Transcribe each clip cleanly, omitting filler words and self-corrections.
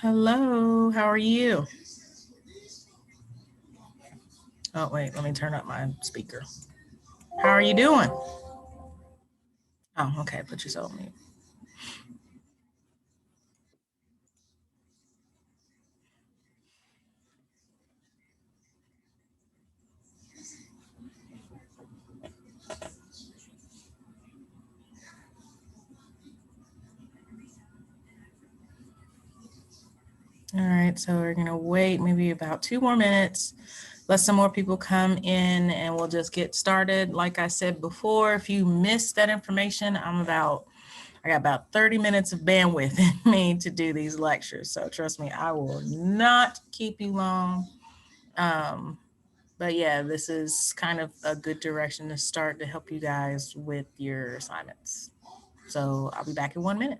Hello, how are you? Oh, wait, let me turn up my speaker. How are you doing? Oh, okay, put yourself on mute. All right, so we're gonna wait maybe about 2 more minutes, let some more people come in, and we'll just get started. Like I said before, if you missed that information, I got about 30 minutes of bandwidth in me to do these lectures. So trust me, I will not keep you long. But yeah, this is kind of a good direction to start to help you guys with your assignments. So I'll be back in 1 minute.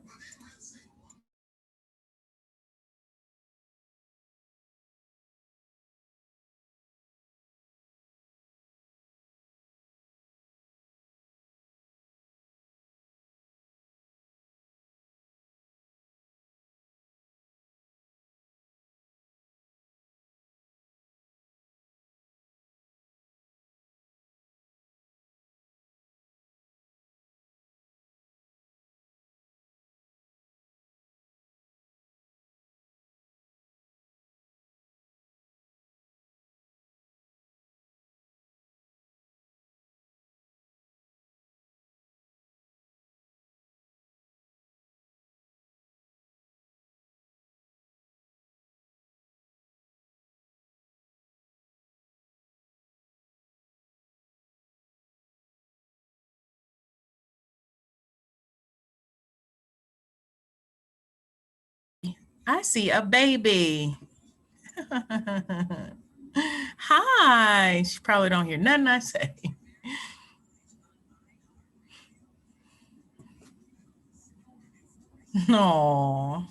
I see a baby. Hi. She probably don't hear nothing I say. No. All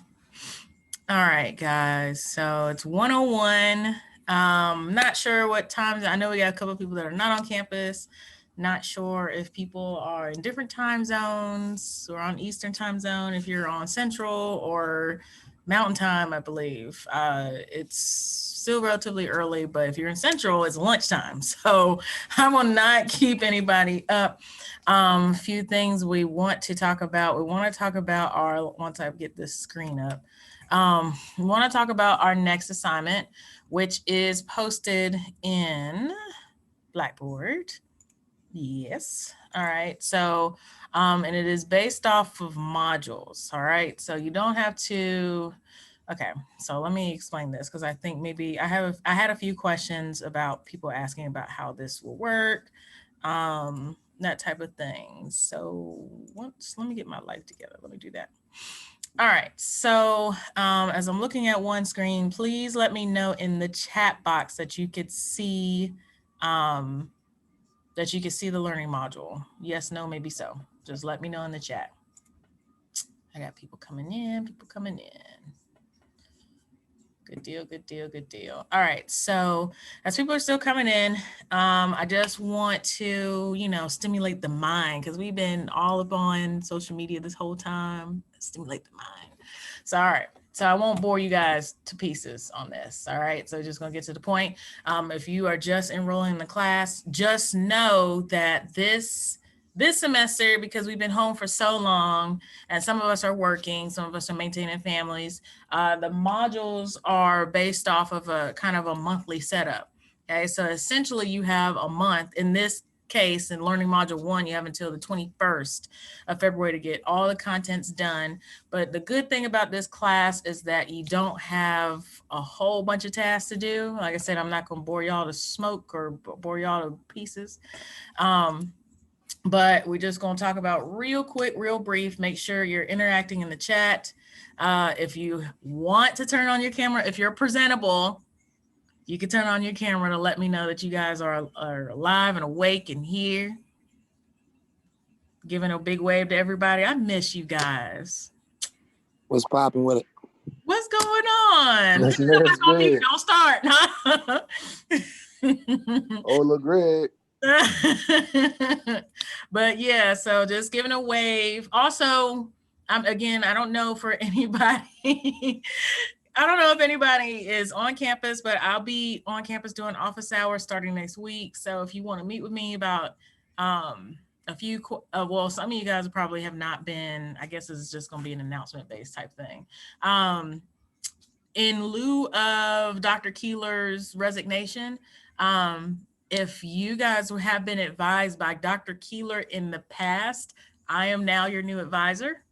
right, guys. So it's 101. Not sure what times. I know we got a couple of people that are not on campus. Not sure if people are in different time zones or on Eastern time zone, if you're on Central or Mountain time, I believe. It's still relatively early, but if you're in Central, it's lunchtime. So I will not keep anybody up. A few things we want to talk about. We want to talk about once I get this screen up, we want to talk about our next assignment, which is posted in Blackboard. Yes. All right. So, and it is based off of modules. All right. So you don't have to. Okay. So let me explain this because I think maybe I had a few questions about people asking about how this will work, that type of thing. So let me get my life together. Let me do that. All right, so as I'm looking at one screen, please let me know in the chat box that you could see the learning module. Yes, no, maybe so. Just let me know in the chat. I got people coming in. Good deal, good deal, good deal. All right, so as people are still coming in, I just want to, stimulate the mind because we've been all up on social media this whole time. Stimulate the mind. So, all right. So I won't bore you guys to pieces on this. All right. So just gonna get to the point. If you are just enrolling in the class, just know that this semester, because we've been home for so long and some of us are working, some of us are maintaining families, the modules are based off of a kind of a monthly setup. Okay, so essentially you have a month. In this case, in learning module 1, you have until the 21st of February to get all the contents done. But the good thing about this class is that you don't have a whole bunch of tasks to do. Like I said, I'm not going to bore y'all to smoke or bore y'all to pieces. But we're just going to talk about real quick, real brief. Make sure you're interacting in the chat. If you want to turn on your camera, if you're presentable, you can turn on your camera to let me know that you guys are alive and awake and here. Giving a big wave to everybody. I miss you guys. What's popping with it? What's going on? That's Nobody's on mute. good. Don't start. Huh? Oh, look, Greg. But yeah, so just giving a wave. Also, again, I don't know for anybody. I don't know if anybody is on campus, but I'll be on campus doing office hours starting next week. So if you want to meet with me about um, a few, well, some of you guys probably have not been. I guess this is just going to be an announcement based type thing. In lieu of Dr. Keeler's resignation, if you guys have been advised by Dr. Keeler in the past, I am now your new advisor.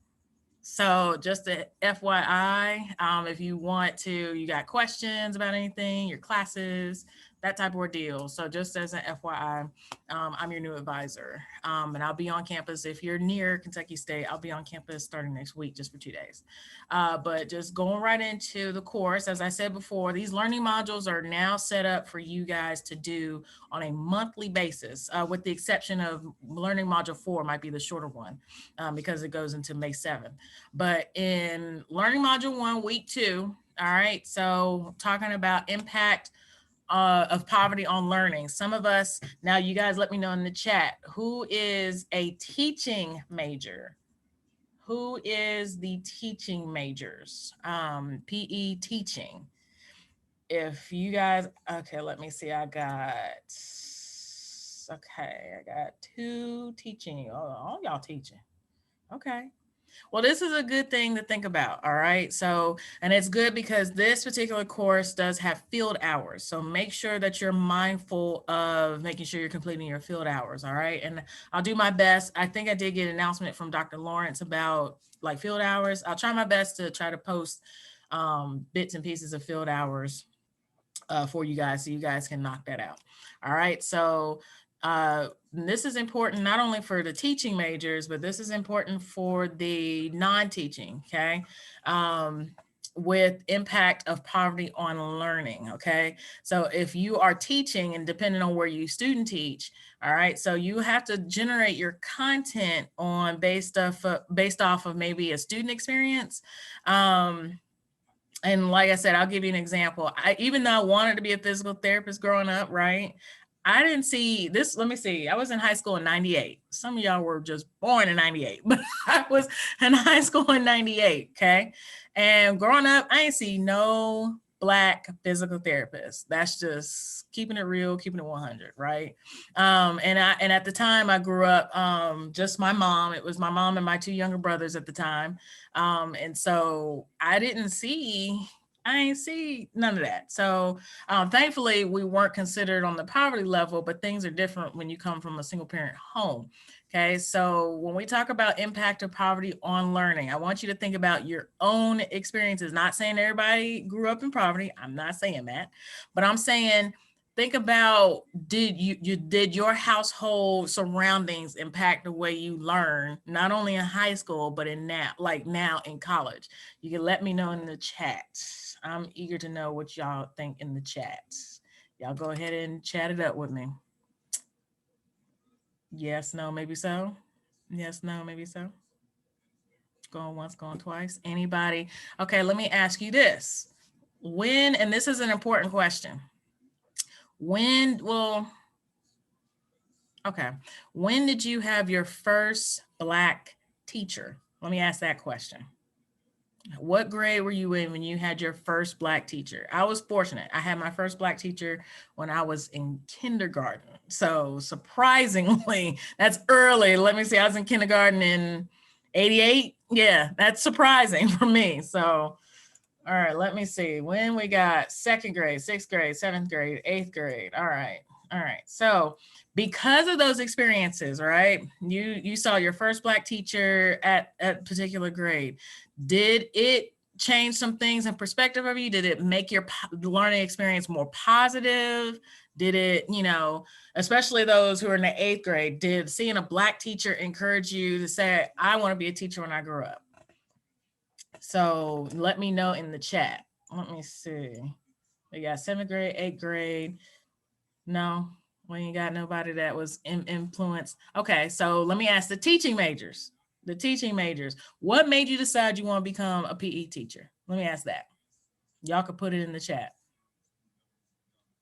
So just a FYI, if you want to, you got questions about anything, your classes, that type of ordeal. So just as an FYI, I'm your new advisor, and I'll be on campus. If you're near Kentucky State, I'll be on campus starting next week, just for 2 days. But just going right into the course, as I said before, these learning modules are now set up for you guys to do on a monthly basis, with the exception of learning module 4 might be the shorter one, because it goes into May 7th. But in learning module 1, week 2, all right, so talking about impact of poverty on learning. Some of us, now you guys let me know in the chat, who is a teaching major? Who is the teaching majors? PE teaching. If you guys, okay, let me see. I got 2 teaching. Oh, all y'all teaching. Okay. Well, this is a good thing to think about. All right. So, and it's good because this particular course does have field hours. So make sure that you're mindful of making sure you're completing your field hours. All right. And I'll do my best. I think I did get an announcement from Dr. Lawrence about like field hours. I'll try my best to try to post bits and pieces of field hours for you guys, so you guys can knock that out. All right. So this is important not only for the teaching majors, but this is important for the non-teaching. Okay. With impact of poverty on learning. Okay. So if you are teaching, and depending on where you student teach, all right, so you have to generate your content on based off of maybe a student experience. And like I said, I'll give you an example. Even though I wanted to be a physical therapist growing up, right? I didn't see this. Let me see. I was in high school in 98. Some of y'all were just born in 98, but I was in high school in 98. Okay. And growing up, I didn't see no Black physical therapists. That's just keeping it real, keeping it 100, right? And at the time I grew up, just my mom. It was my mom and my 2 younger brothers at the time. And so I ain't see none of that. So thankfully we weren't considered on the poverty level, but things are different when you come from a single parent home. Okay. So when we talk about impact of poverty on learning, I want you to think about your own experiences. Not saying everybody grew up in poverty. I'm not saying that, but I'm saying, think about, did your household surroundings impact the way you learn, not only in high school, but now in college? You can let me know in the chat. I'm eager to know what y'all think in the chat. Y'all go ahead and chat it up with me. Yes, no, maybe so. Yes, no, maybe so. Going once, going twice. Anybody? Okay, let me ask you this. When, and this is an important question. Okay. When did you have your first Black teacher? Let me ask that question. What grade were you in when you had your first Black teacher? I was fortunate. I had my first Black teacher when I was in kindergarten. So surprisingly, that's early. Let me see. I was in kindergarten in 88. Yeah, that's surprising for me. So, all right, let me see. When we got second grade, 6th grade, 7th grade, 8th grade. All right. All right. So because of those experiences, right? You saw your first Black teacher at a particular grade. Did it change some things in perspective of you? Did it make your learning experience more positive? Did it, especially those who are in the 8th grade, did seeing a Black teacher encourage you to say, I want to be a teacher when I grow up? So let me know in the chat. Let me see. We got 7th grade, 8th grade. No, we ain't got nobody that was influenced. Okay, so let me ask the teaching majors. The teaching majors. What made you decide you want to become a PE teacher? Let me ask that. Y'all could put it in the chat.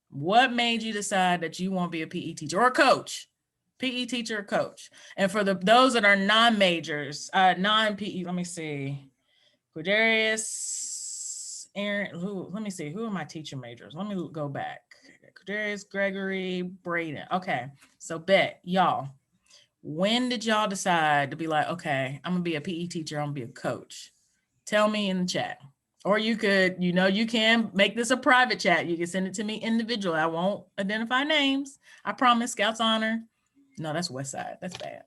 What made you decide that you want to be a PE teacher or a coach? PE teacher or coach? And for those that are non-majors, non-PE, let me see. Quadarius, Aaron, let me see. Who are my teacher majors? Let me go back. Quadarius, Gregory, Braden. Okay. So bet, y'all. When did y'all decide to be like, okay, I'm gonna be a PE teacher, I'm gonna be a coach? Tell me in the chat. Or you could, you can make this a private chat. You can send it to me individual. I won't identify names. I promise. Scouts Honor. No, that's West Side. That's bad.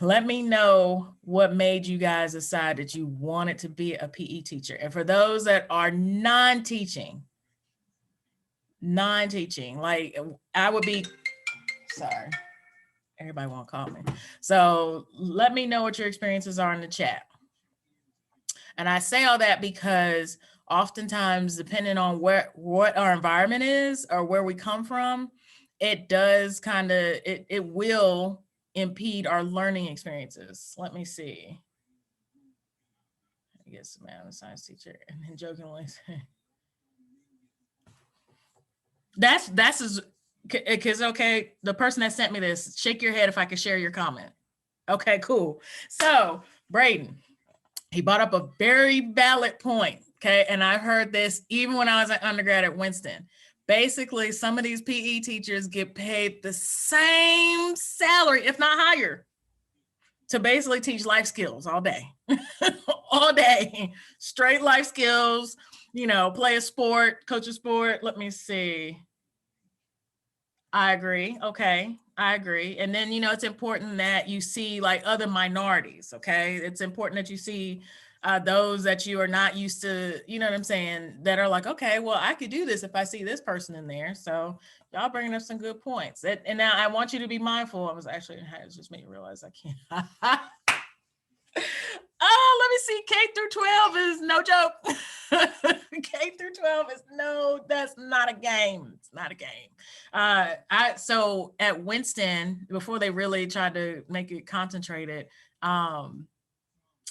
Let me know what made you guys decide that you wanted to be a PE teacher. And for those that are non-teaching, like I would be, sorry. Everybody won't call me. So let me know what your experiences are in the chat. And I say all that because oftentimes, depending on what our environment is or where we come from, it does kind of, it will impede our learning experiences. Let me see. I guess man, I'm a science teacher, and then jokingly say, that's as, because okay, the person that sent me this, shake your head if I could share your comment. Okay, cool. So Braden, he brought up a very valid point. Okay. And I've heard this even when I was an undergrad at Winston. Basically, some of these PE teachers get paid the same salary, if not higher, to basically teach life skills all day, all day, straight life skills, play a sport, coach a sport. Let me see. I agree. Okay. I agree. And then, it's important that you see like other minorities. Okay. It's important that you see those that you are not used to, you know what I'm saying, that are like, okay, well, I could do this if I see this person in there. So y'all bringing up some good points. And now I want you to be mindful. It just made me realize I can't. Oh, let me see. K through 12 is no joke. K through 12 is that's not a game. It's not a game. So at Winston, before they really tried to make it concentrated,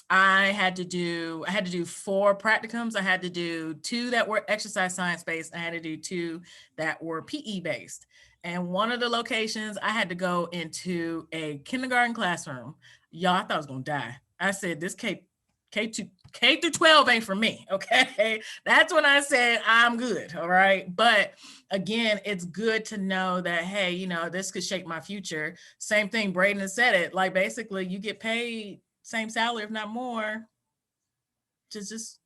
I had to do 4 practicums. I had to do 2 that were exercise science based. I had to do 2 that were PE based. And one of the locations, I had to go into a kindergarten classroom. Y'all, I thought I was gonna die. I said, this K through 12 ain't for me. Okay. That's when I said I'm good. All right. But again, it's good to know that, hey, this could shape my future. Same thing. Braden has said it. Like basically you get paid same salary, if not more. Just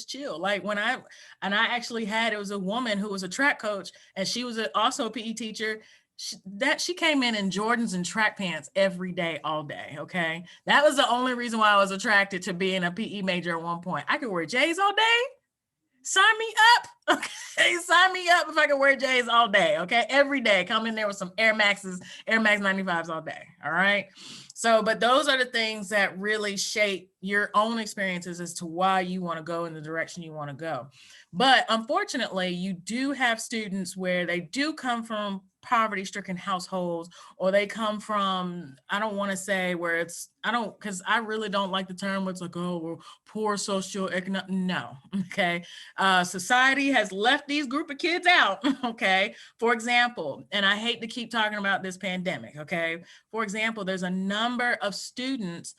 chill. Like when I actually it was a woman who was a track coach, and she was also a PE teacher. She came in Jordans and track pants every day, all day. Okay. That was the only reason why I was attracted to being a PE major at one point. I could wear J's all day. Sign me up. Okay. Sign me up if I could wear J's all day. Okay. Every day. Come in there with some Air Max 95s all day. All right. So, but those are the things that really shape your own experiences as to why you want to go in the direction you want to go. But unfortunately, you do have students where they do come from poverty-stricken households, or they come from, I don't want to say where it's, because I really don't like the term where it's like, oh, we're poor socioeconomic. No. Okay. Society has left these group of kids out. Okay. For example, and I hate to keep talking about this pandemic. Okay. For example, there's a number of students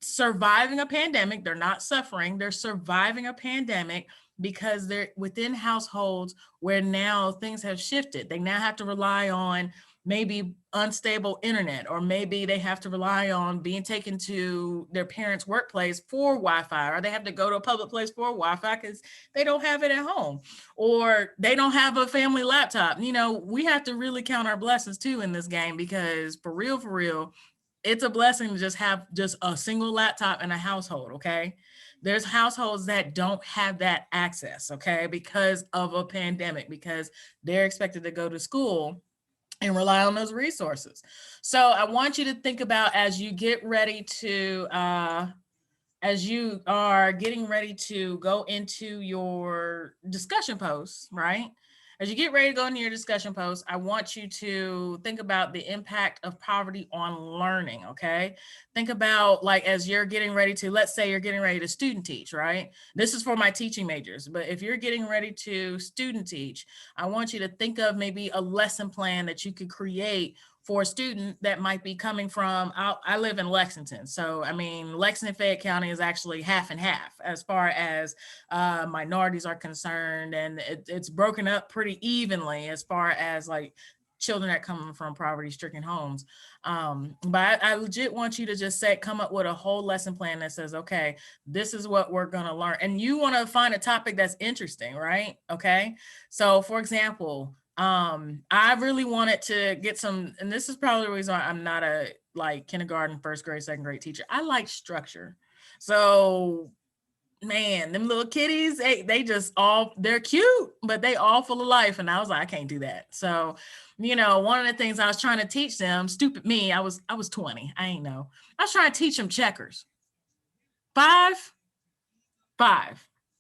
surviving a pandemic. They're not suffering. They're surviving a pandemic because they're within households where now things have shifted. They now have to rely on maybe unstable internet, or maybe they have to rely on being taken to their parents' workplace for Wi-Fi, or they have to go to a public place for Wi-Fi because they don't have it at home, or they don't have a family laptop. We have to really count our blessings too in this game, because for real, it's a blessing to just have just a single laptop in a household. Okay. There's households that don't have that access, okay, because of a pandemic, because they're expected to go to school and rely on those resources. So I want you to think about, as you get ready to, as you are getting ready to go into your discussion posts, right? as you get ready to go into your discussion post, I want you to think about the impact of poverty on learning, okay? Think about, like, as you're getting ready to, let's say you're getting ready to student teach, right? This is for my teaching majors, but if you're getting ready to student teach, I want you to think of maybe a lesson plan that you could create for a student that might be coming from, I live in Lexington. So, I mean, Lexington Fayette County is actually half and half as far as minorities are concerned. And it's broken up pretty evenly as far as like children that come from poverty stricken homes. But I legit want you to just come up with a whole lesson plan that says, okay, this is what we're going to learn. And you want to find a topic that's interesting, right? Okay. So for example, I really wanted to get some, and this is probably the reason why I'm not a like kindergarten, first grade, second grade teacher. I like structure. So man, them little kitties, they just all, they're cute, but they all full of life. And I was like, I can't do that. So, you know, one of the things I was trying to teach them, stupid me, I was 20, I ain't know. I was trying to teach them checkers. Five,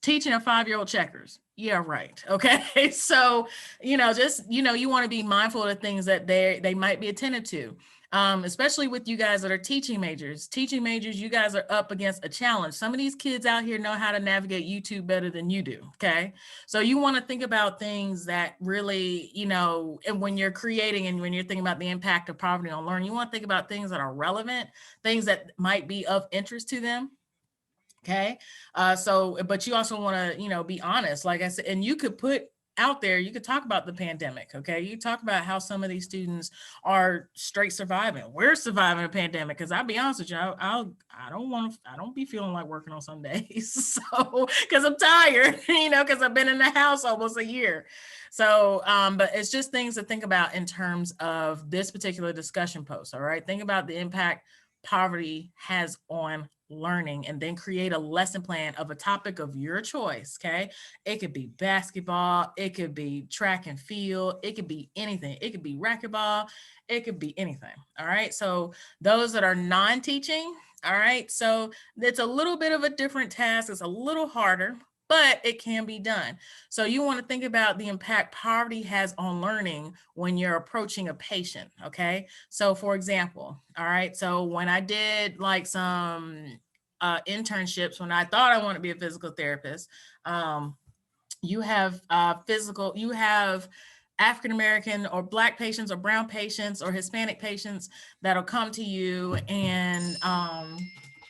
teaching a 5-year-old checkers. Yeah, right. Okay. So, you know, just, you know, you want to be mindful of the things that they might be attentive to. Especially with you guys that are teaching majors. Teaching majors, you guys are up against a challenge. Some of these kids out here know how to navigate YouTube better than you do. Okay. So you want to think about things that really, you know, and when you're creating and when you're thinking about the impact of poverty on learning, you want to think about things that are relevant, things that might be of interest to them. Okay. So, but you also want to, you know, be honest, like I said, and you could put out there, you could talk about the pandemic. Okay. You talk about how some of these students are straight surviving. We're surviving a pandemic. Cause I'll be honest with you, I don't be feeling like working on some days. So, cause I'm tired, you know, cause I've been in the house almost a year. So, but it's just things to think about in terms of this particular discussion post. All right. Think about the impact poverty has on learning, and then create a lesson plan of a topic of your choice. Okay. It could be basketball, it could be track and field, it could be anything, it could be racquetball, it could be anything. All right. So those that are non-teaching, all right. So it's a little bit of a different task. It's a little harder, but it can be done. So you want to think about the impact poverty has on learning when you're approaching a patient. Okay. So for example, all right. So when I did like some internships, when I thought I wanted to be a physical therapist, you have you have African-American or Black patients or brown patients or Hispanic patients that'll come to you and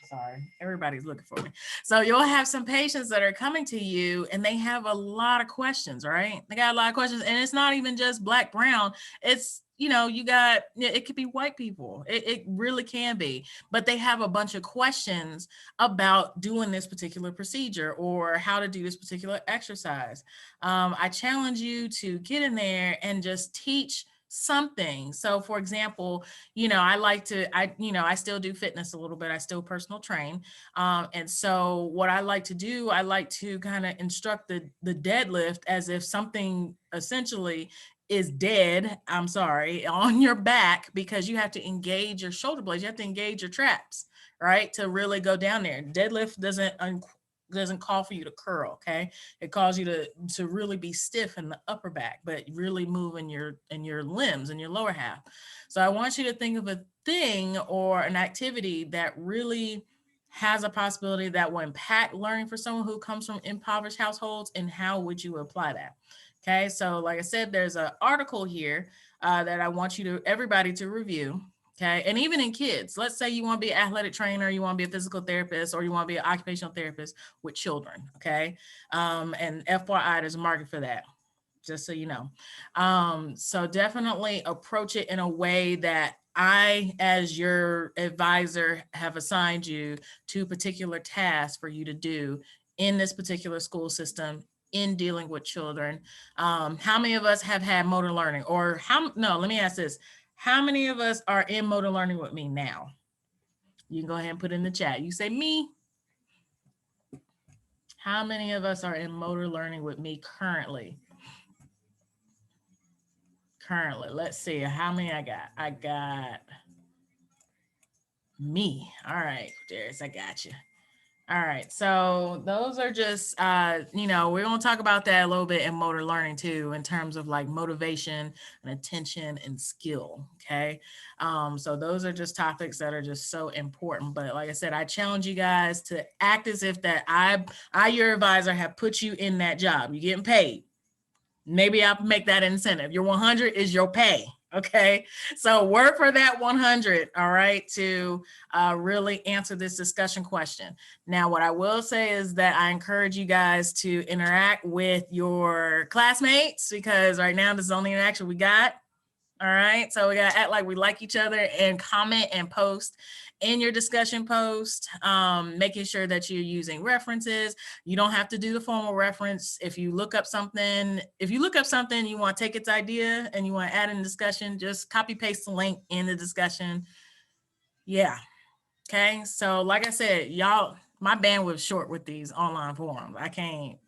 sorry, everybody's looking for me. So you'll have some patients that are coming to you and they have a lot of questions, right? They got a lot of questions, and it's not even just Black, brown. It's, you know, you got, it could be white people. It really can be, but they have a bunch of questions about doing this particular procedure or how to do this particular exercise. I challenge you to get in there and just teach something. So for example, you know, I still do fitness a little bit. I still personal train. And so what I like to do, I like to kind of instruct the deadlift as if something essentially is dead, I'm sorry, on your back, because you have to engage your shoulder blades. You have to engage your traps, right? To really go down there. Deadlift doesn't call for you to curl, okay? It calls you to really be stiff in the upper back, but really move in your limbs and your lower half. So I want you to think of a thing or an activity that really has a possibility that will impact learning for someone who comes from impoverished households, and how would you apply that? Okay, so like I said, there's an article here that I want everybody to review. Okay, and even in kids, let's say you want to be an athletic trainer, you want to be a physical therapist, or you want to be an occupational therapist with children. Okay, and FYI, there's a market for that, just so you know. So definitely approach it in a way that I, as your advisor, have assigned you to particular tasks for you to do in this particular school system in dealing with children. How many of us have had motor learning, or let me ask this. How many of us are in motor learning with me now? You can go ahead and put in the chat. You say me. How many of us are in motor learning with me currently? Let's see how many I got. I got me. All right, Darius, I got you. All right, so those are just, we're going to talk about that a little bit in motor learning too, in terms of like motivation and attention and skill, okay? So those are just topics that are just so important. But like I said, I challenge you guys to act as if that your advisor, have put you in that job. You're getting paid. Maybe I'll make that incentive. Your 100 is your pay. Okay. So work for that 100. All right. To really answer this discussion question. Now, what I will say is that I encourage you guys to interact with your classmates, because right now this is the only interaction we got. All right. So we got to act like we like each other and comment and post in your discussion post, making sure that you're using references. You don't have to do the formal reference. If you look up something, you want to take its idea and you want to add in discussion, just copy paste the link in the discussion. Yeah. Okay. So like I said, y'all, my bandwidth's short with these online forums. I can't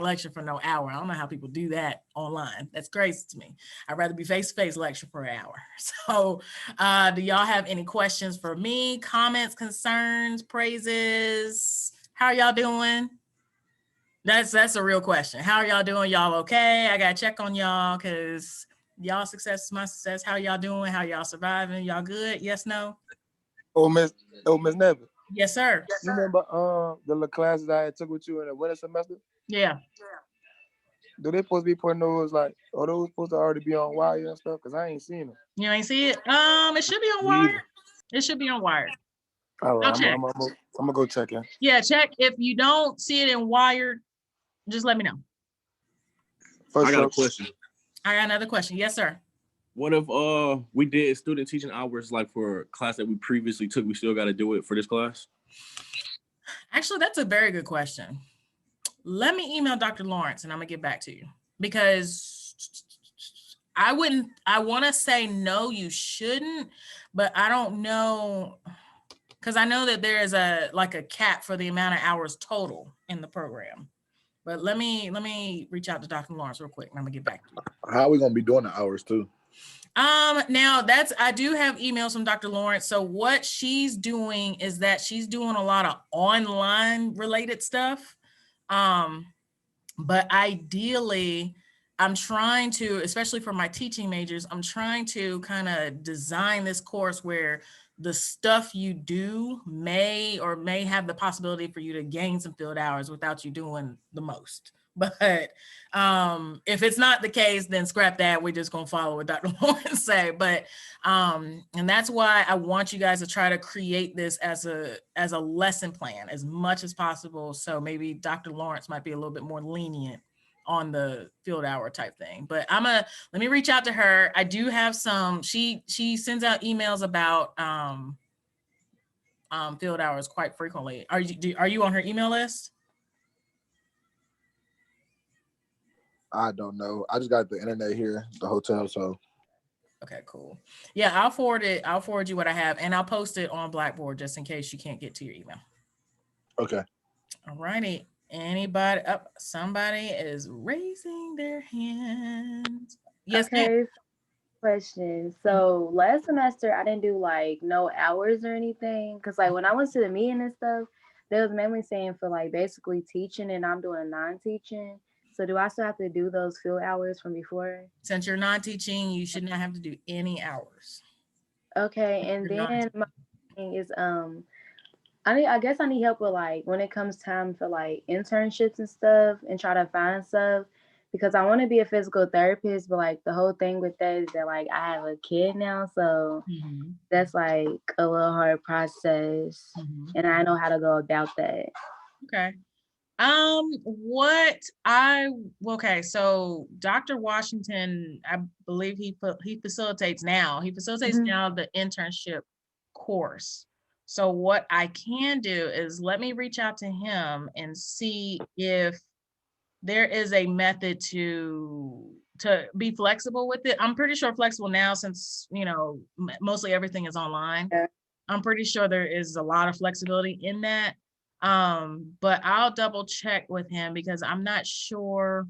lecture for no hour. I don't know how people do that online. That's crazy to me. I'd rather be face-to-face lecture for an hour. So do y'all have any questions for me? Comments, concerns, praises? How are y'all doing? That's a real question. How are y'all doing? Y'all okay? I got to check on y'all because y'all success is my success. How y'all doing? How y'all surviving? Y'all good? Yes, no? Miss Nevin. Yes, sir. You remember the little classes I took with you in the winter semester? Yeah. Do they supposed to be putting those like, are those supposed to already be on wire and stuff? Because I ain't seen them. You ain't see it? It should be on Wired. It should be on Wired. All right, I'm gonna go check in. Yeah, check. If you don't see it in Wired, just let me know. I got a question. I got another question. Yes, sir. What if we did student teaching hours like for a class that we previously took, we still got to do it for this class? Actually, that's a very good question. Let me email Dr. Lawrence and I'm gonna get back to you, because I want to say no, you shouldn't, but I don't know, because I know that there is a cap for the amount of hours total in the program. But let me reach out to Dr. Lawrence real quick and I'm gonna get back to you. How are we gonna be doing the hours too? Now I do have emails from Dr. Lawrence. So what she's doing is that she's doing a lot of online related stuff. But ideally, I'm trying to, especially for my teaching majors, I'm trying to kind of design this course where the stuff you do may have the possibility for you to gain some field hours without you doing the most. But if it's not the case, then scrap that. We're just gonna follow what Dr. Lawrence say. But and that's why I want you guys to try to create this as a lesson plan as much as possible. So maybe Dr. Lawrence might be a little bit more lenient on the field hour type thing. But let me reach out to her. I do have some, she sends out emails about field hours quite frequently. Are you on her email list? I don't know. I just got the internet here, the hotel. So okay, cool. Yeah, I'll forward it. I'll forward you what I have, and I'll post it on Blackboard just in case you can't get to your email. Okay. All righty. Anybody up? Somebody is raising their hand. Yes. Okay. Question. So last semester I didn't do like no hours or anything, because like when I went to the meeting and stuff, they was mainly saying for like basically teaching, and I'm doing non-teaching. So do I still have to do those field hours from before? Since you're non-teaching, you should not have to do any hours. Okay, and then my thing is I guess I need help with like when it comes time for like internships and stuff, and try to find stuff, because I want to be a physical therapist, but like the whole thing with that is that like I have a kid now, so that's like a little hard process, and I know how to go about that. Okay. So Dr. Washington, I believe he facilitates now. He facilitates now the internship course. So what I can do is let me reach out to him and see if there is a method to be flexible with it. I'm pretty sure flexible now, since mostly everything is online. Yeah. I'm pretty sure there is a lot of flexibility in that. But I'll double check with him because I'm not sure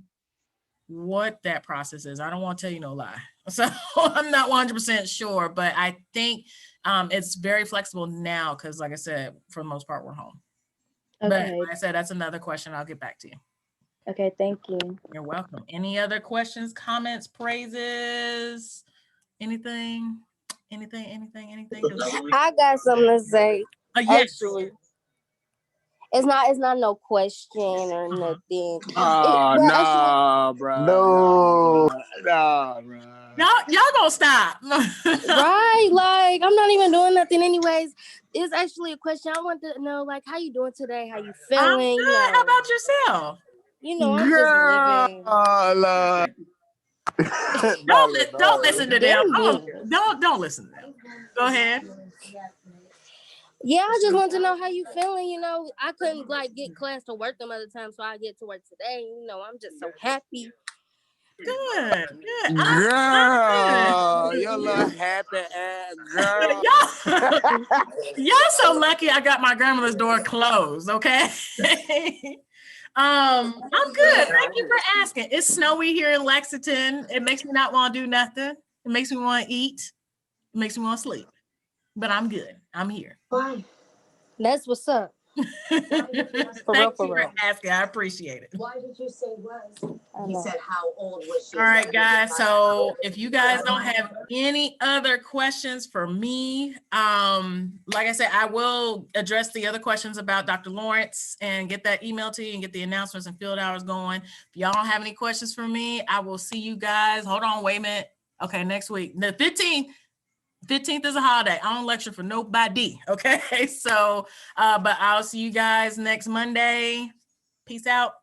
what that process is. I don't want to tell you no lie. So I'm not 100% sure, but I think it's very flexible now because, like I said, for the most part, we're home. But Okay. like I said, that's another question. I'll get back to you. Okay, thank you. You're welcome. Any other questions, comments, praises, anything? Anything? I got something to say. Yes. Actually, it's not no question or nothing. Oh, Well, no, bro. No. No, bro. Y'all gonna stop. Right, like I'm not even doing nothing anyways. It's actually a question. I want to know, like, how you doing today? How you I'm feeling? good. How about yourself? I'm just living. Girl, Don't listen to them. Damn. Don't listen to them. Go ahead. Yeah, I just want to know how you feeling. I couldn't like get class to work them other time, so I get to work today. I'm just so happy. Good. Girl, you little happy ass girl. Y'all so lucky I got my grandmother's door closed, okay? I'm good. Thank you for asking. It's snowy here in Lexington. It makes me not want to do nothing. It makes me want to eat. It makes me want to sleep. But I'm good. I'm here. That's what's up. Thank you for real. asking. I appreciate it. Why did you say was? I He know. said, how old was she? All right, guys. So if you guys don't have any other questions for me, like I said, I will address the other questions about Dr. Lawrence and get that email to you and get the announcements and field hours going. If y'all don't have any questions for me, I will see you guys. Hold on, wait a minute. Okay, next week. The 15th is a holiday. I don't lecture for nobody. Okay, so, but I'll see you guys next Monday. Peace out.